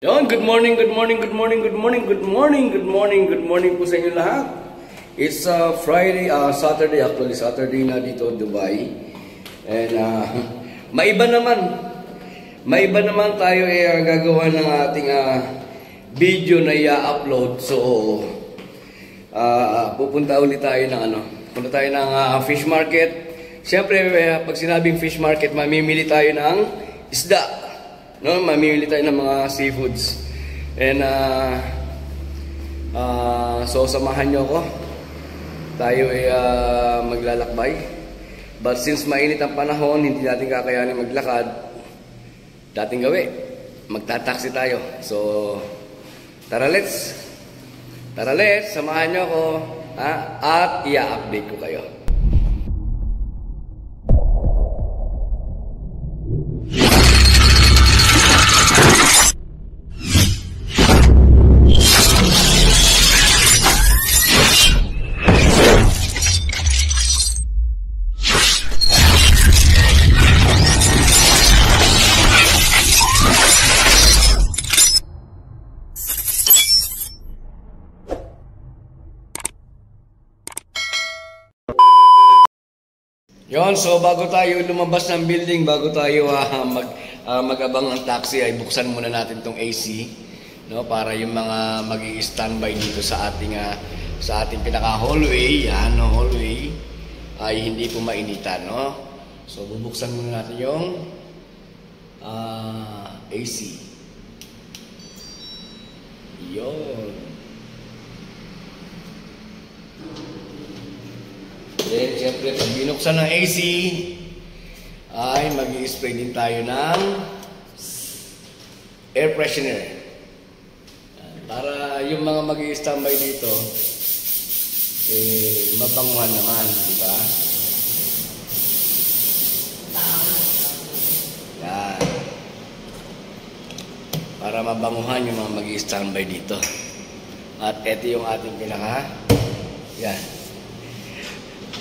Yon, good morning, good morning, good morning, good morning, good morning, good morning, good morning po sa inyo lahat. It's Saturday actually, Saturday na dito Dubai. And maiba naman tayo gagawa ng ating video na i-upload. So pupunta ulit tayo ng fish market. Siyempre, pag sinabing fish market, mamimili tayo ng isda. No, mamimili tayo ng mga seafoods. And so samahan nyo ako. Tayo ay maglalakbay. But since mainit ang panahon, hindi natin kakayanin maglakad. Dating gawin, magta-taxi tayo. So tara let's, samahan nyo ako at i-update ko kayo. Yon, so bago tayo lumabas ng building, bago tayo mag-abang ng taxi, ay buksan muna natin tong AC, no, para yung mga magi-standby dito sa ating pinaka-hallway, hallway, ay hindi po mainitan, no. So bubuksan muna natin yung AC. Yon. Then, siyempre, pag binuksan ng AC, ay mag-i-spray din tayo ng air freshener. Para yung mga mag-i-standby dito, mabanguhan naman, di ba? Yan. Para mabanguhan yung mga mag-i-standby dito. At ito yung ating yan.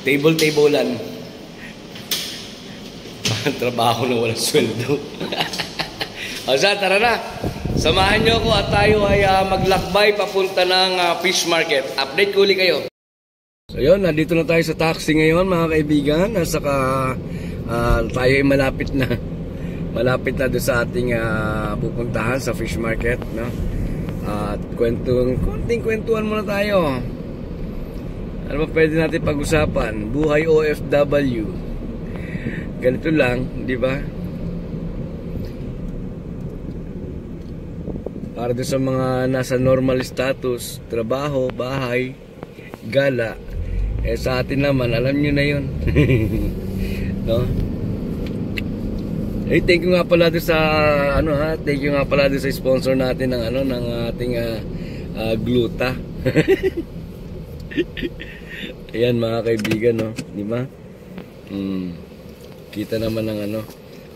Table-tablean. Trabaho na walang sweldo. O siya, tara na. Samahan nyo ako at tayo ay maglakbay papunta ng fish market. Update ko ulit kayo. So yun, nandito na tayo sa taxi ngayon mga kaibigan. Saka tayo ay malapit na doon sa ating pupuntahan sa fish market, no? At konting kwentuhan muna tayo. Ano ba pwede natin pag-usapan? Buhay OFW. Ganito lang, di ba? Para doon sa mga nasa normal status, trabaho, bahay, gala. Sa atin naman, alam nyo na yun. No? Thank you nga pala doon sa thank you nga pala doon sa sponsor natin ng ating gluta. Ayan mga kaibigan, no, di ba? Kita naman ng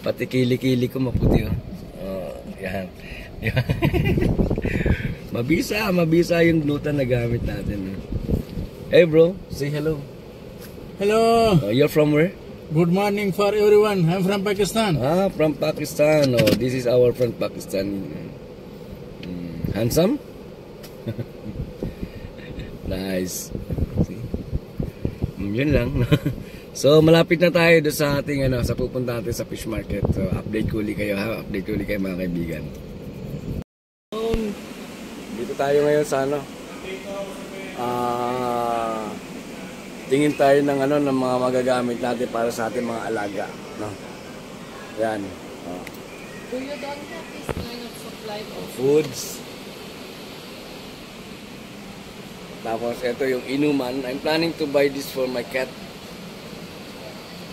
pati kili-kili ko maputi, oh. Yan. mabisa yung glutan na gamit natin, no? Hey bro, say hello. Hello. You're from where? Good morning for everyone. I'm from Pakistan. From Pakistan. Oh, this is our friend Pakistan. Handsome? Nice. Yun lang. So malapit na tayo doon sa ating sa pupunta natin sa fish market. So update ko ulit kayo, update ko ulit kayo mga kaibigan. Dito tayo ngayon sa tingin tayo ng ng mga magagamit natin para sa ating mga alaga, no. Yan. Do you don't have this kind of supply of foods? Tapos ito yung inuman. I'm planning to buy this for my cat.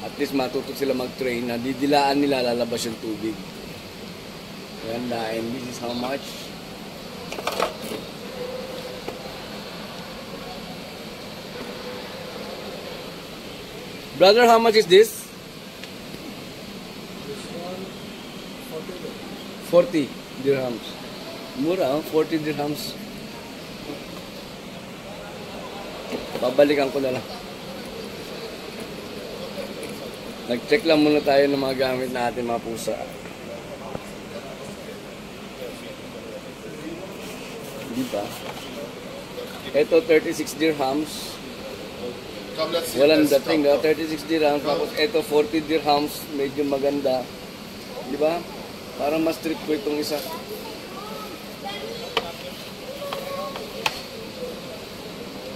At least matuto sila mag-train. Didilaan nila, lalabas yung tubig. Ayan na. And this is how much? Brother, how much is this? This one, 40 dirhams. Mura, 40 dirhams. Babalikan ko na lang. Nag-check lang muna tayo ng mga gamit natin, mga pusa. Diba? Ito 36 dirhams. Walang dating, 36 dirhams. Tapos ito 40 dirhams, medyo maganda. Diba? Parang mas trip ko itong isa.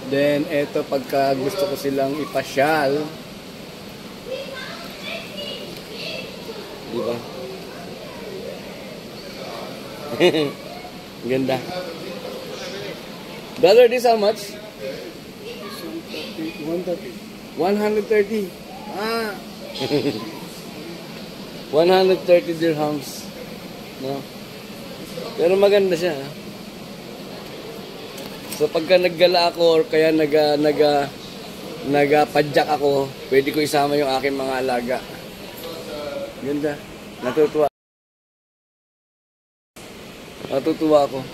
Then ito pagka gusto ko silang ipasyal. Diba? Ganda. Brother, this how much? 130. 130. Ah. 130 dirhams. No? Pero maganda siya. So pagka naggala ako or kaya nagapadyak ako, pwede ko isama yung aking mga alaga. Ganda. Natutuwa. Natutuwa ako.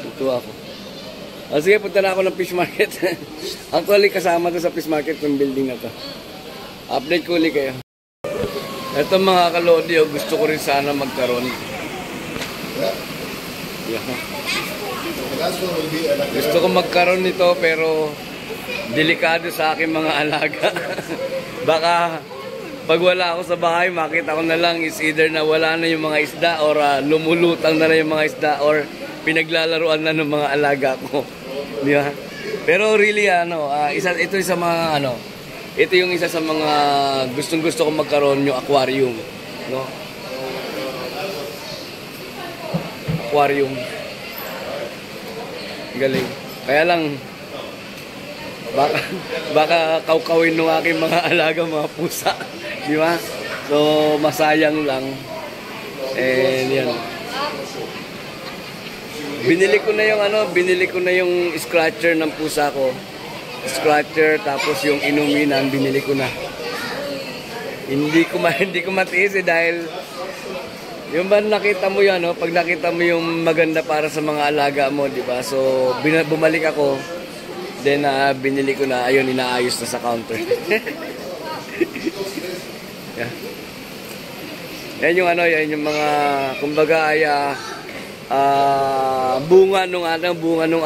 Natutuwa ako. Sige, punta na ako ng fish market. Actually, kasama to sa fish market yung building na to. Update ko ulit kayo. Ito mga kalodi, gusto ko rin sana magkaroon. Yeah. Gusto ko magkaroon nito pero delikado sa aking mga alaga. Baka pag wala ako sa bahay, makita ko na lang is either na wala na yung mga isda or lumulutang na yung mga isda or pinaglalaruan na ng mga alaga ko. Di ba? Pero really ito isa mga ito yung isa sa mga gustong-gusto ko magkaroon, yung aquarium, no? Aquarium. Galing. Kaya lang baka kaukawin ng aking mga alaga, mga pusa, di ba? So masayang lang. And yan. Binili ko na yung scratcher ng pusa ko. Scratcher, tapos yung inuminan binili ko na. Hindi ko matiis dahil yung ba nakita mo yan, pag nakita mo yung maganda para sa mga alaga mo, di ba? So bumalik ako, then binili ko na, ayun, inaayos na sa counter. Yeah. Yan yung yan yung mga kumbaga ay bunga nung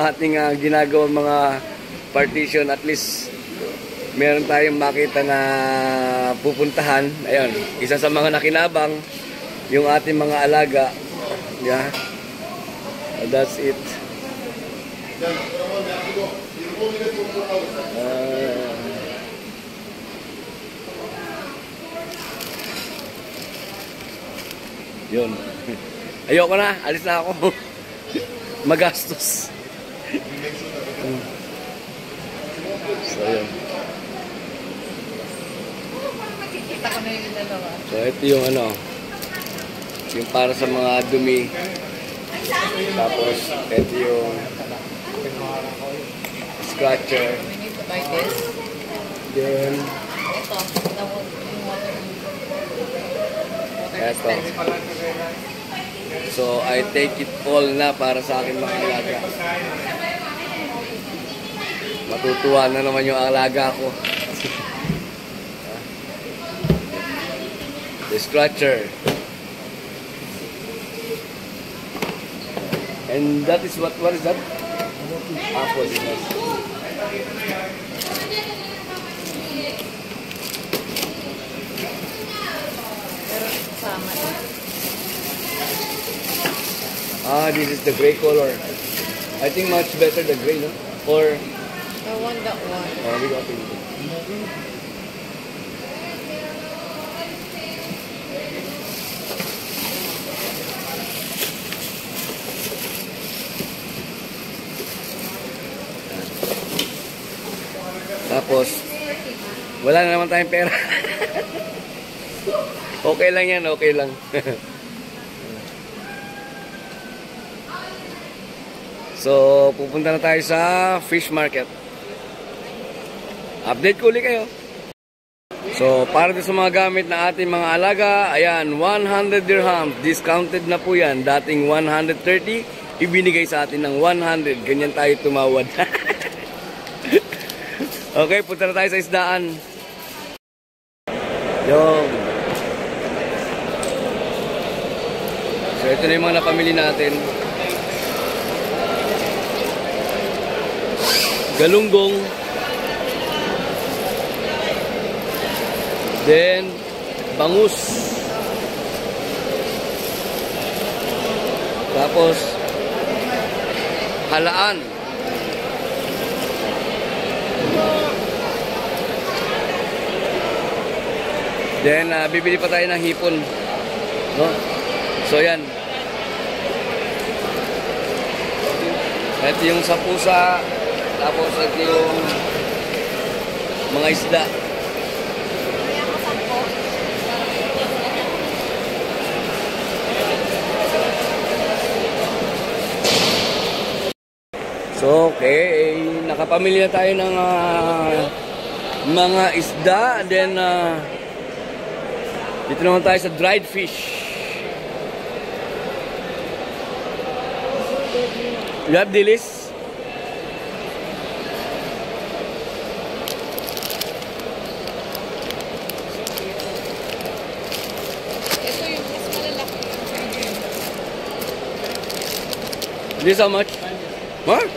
ating ginagawang mga partition. At least meron tayong makita na pupuntahan. Ayun, isa sa mga nakinabang yung ating mga alaga. Yeah. That's it. Yun. Ayoko na, alis na ako. Magastos. So, yun. Makikita ko na yung dalawa. So, ito yung yung para sa mga dumi. Tapos, ito yung scratcher. We need to buy this. Then, Ito, yung water. eto. So, I take it all na para sa akin mga alaga. Matutuwa na naman yung alaga ko. The scratcher. And that is what is that? Apple. Pero sama eh. This is the gray color. I think much better the gray, no? Or I want that one. we got it. Tapos, wala na naman tayong pera. Okay lang yan, okay lang. So, pupunta na tayo sa fish market. Update ko ulit kayo. So, para sa mga gamit na ating mga alaga, ayan, 100 dirham. Discounted na po yan. Dating 130, ibinigay sa atin ng 100. Ganyan tayo tumawad. Okay, punta na tayo sa isdaan. Yung. So ito na yung mga napamili natin. Galunggong. Then bangus. Tapos halaan. Then bibili pa tayo ng hipon. No? So yan. Ito yung sa pusa. Tapos ito yung mga isda. So, okay. Nakapamili na tayo ng mga isda. Then, dito naman tayo sa dried fish. You have dilis? Ito yung mas malalaki yung medium. This how much? What?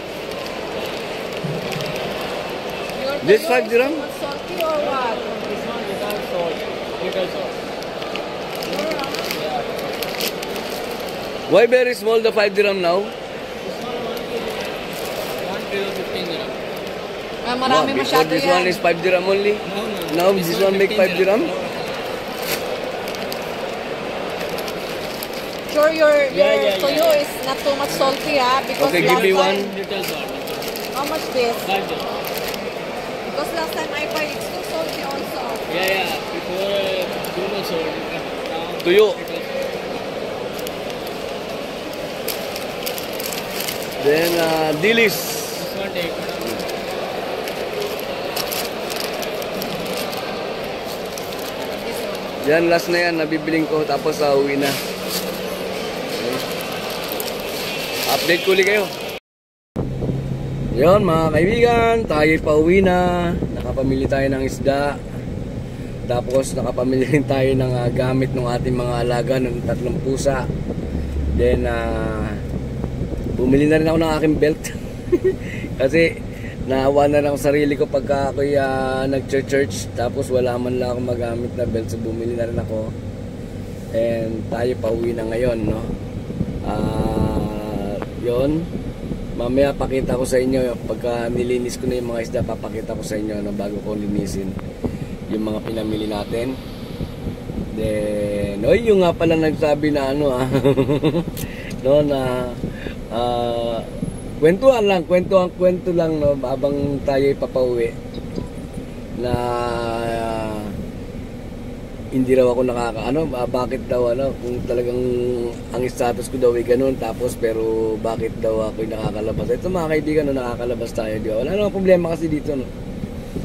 Your This tuyo 5 dirham? is too much salty or what? This one without salt. Little salt. Why very small the 5 dirham now? This one 1 kilo 15 dirham. Marami Before masyado this yan. one is 5 dirham only. No. Now this one make 5 dirham. Sure your Yeah. tuyo is not too much salty because Okay, last give me time, one. Little salt. How much this? 5 dirham. Because last time I buy it's too salty also. Yeah. Before too much salt. Now Tuyo. little salt. Then dilis. This one take. This one. Yan, last na yan. Nabibiling ko. Tapos uwi na. Okay. Update ko ulit kayo. Yun mga kaibigan. Tayo pauwi na. Nakapamili tayo ng isda. Tapos nakapamili rin tayo ng gamit ng ating mga alaga ng 3 pusa. Then bumili na rin ako ng aking belt. Kasi naawa na lang ako sarili ko pagka ako'y nag-church. Tapos wala man lang akong magamit na belt. So bumili na rin ako. And tayo pauwi na ngayon, no? Yun. Mamaya pakita ko sa inyo pagka nilinis ko na yung mga isda, papakita ko sa inyo, no, bago ko linisin yung mga pinamili natin. Then yung nga pala nagsabi na no, na kwento lang, no, habang tayo papauwi na hindi raw ako bakit daw kung talagang ang status ko daw ay ganun, tapos pero bakit daw ako nakakalabas. Ito mga kaibigan, no, nakakalabas tayo, di ba? Wala namang problema kasi dito, no.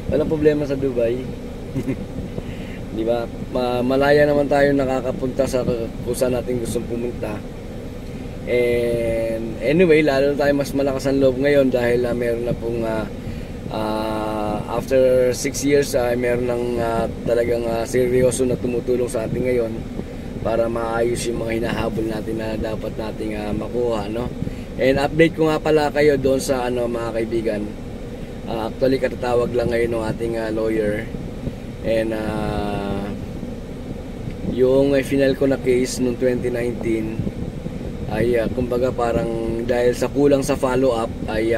Walang problema sa Dubai. Di ba? Malaya naman tayo nakakapunta sa kung saan natin gustong pumunta. And anyway, lalo na tayo mas malakas ang loob ngayon dahil meron na pong after 6 years meron ng talagang seryoso na tumutulong sa atin ngayon para maayos yung mga hinahabol natin na dapat nating makuha, no? And update ko nga pala kayo doon sa mga kaibigan. Actually katatawag lang ngayon ng ating lawyer. And yung final ko na case noong 2019 ay kumbaga parang dahil sa kulang sa follow up ay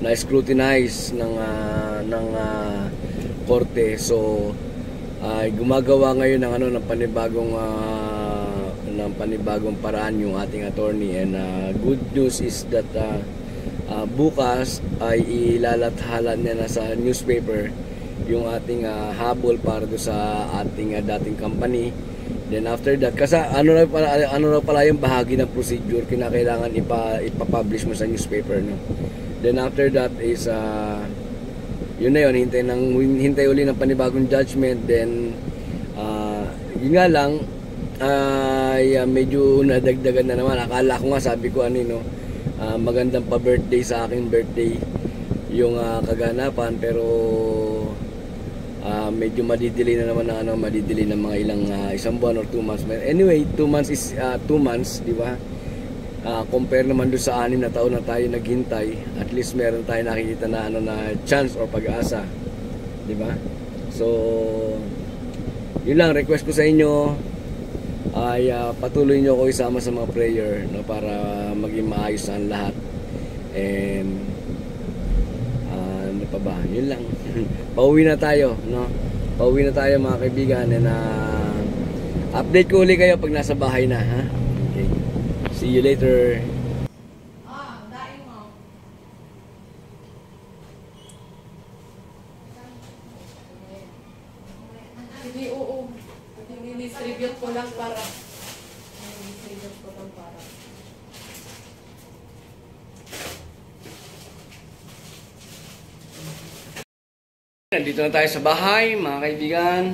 na scrutinize ng korte. So ay gumagawa ngayon ng panibagong paraan yung ating attorney. And good news is that bukas ay ilalathala niya na sa newspaper yung ating habol para do sa ating dating company. Then after that, kasi ano na pala yung bahagi ng procedure kinakailangan ipa-publish mo sa newspaper, no? Then after that is yun na yun, hintay uli ng panibagong judgment. Then yun nga lang medyo nadagdagan na naman. Akala ko nga, sabi ko magandang pa-birthday sa aking birthday yung kaganapan, pero medyo madidelay na naman na madidelay na mga ilang isang buwan or 2 months. Anyway, 2 months is 2 months, di ba? Compare naman doon sa 6 na taon na tayo naghintay, at least meron tayo nakikita na na chance or pag-asa, di ba? So yun lang, request ko sa inyo ay patuloy nyo ako isama sa mga prayer, no, para maging maayos ang lahat. And ano pa ba? Yun lang. Pauwi na tayo, no? Pauwi na tayo mga kaibigan, and update ko ulit kayo pag nasa bahay na, ha? Okay. See you later. Daing mo. Hindi, oo. Distribute ko lang para. Distribute ko lang para. Nandito na tayo sa bahay, mga kaibigan.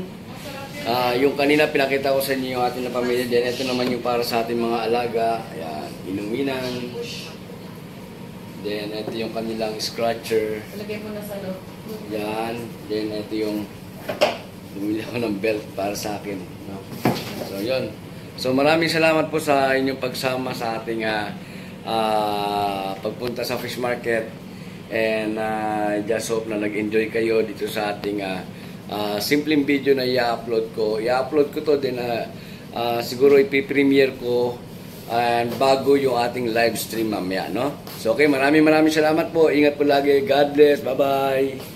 Yung kanina pinakita ko sa inyo yung ating na pamilya. Then ito naman yung para sa ating mga alaga. Ayan, inuminan. Then ito yung kanilang scratcher. Lagay mo na sa loob. Yan. Then ito yung bumili ako ng belt para sa akin, no? So yun. So maraming salamat po sa inyong pagsama sa ating pagpunta sa fish market. And just hope na nag-enjoy kayo dito sa ating simpleng video na i-upload ko. I-upload ko to din siguro ipi-premiere ko and bago yung ating live stream mamaya, no? So okay, maraming salamat po. Ingat po lagi. God bless. Bye-bye.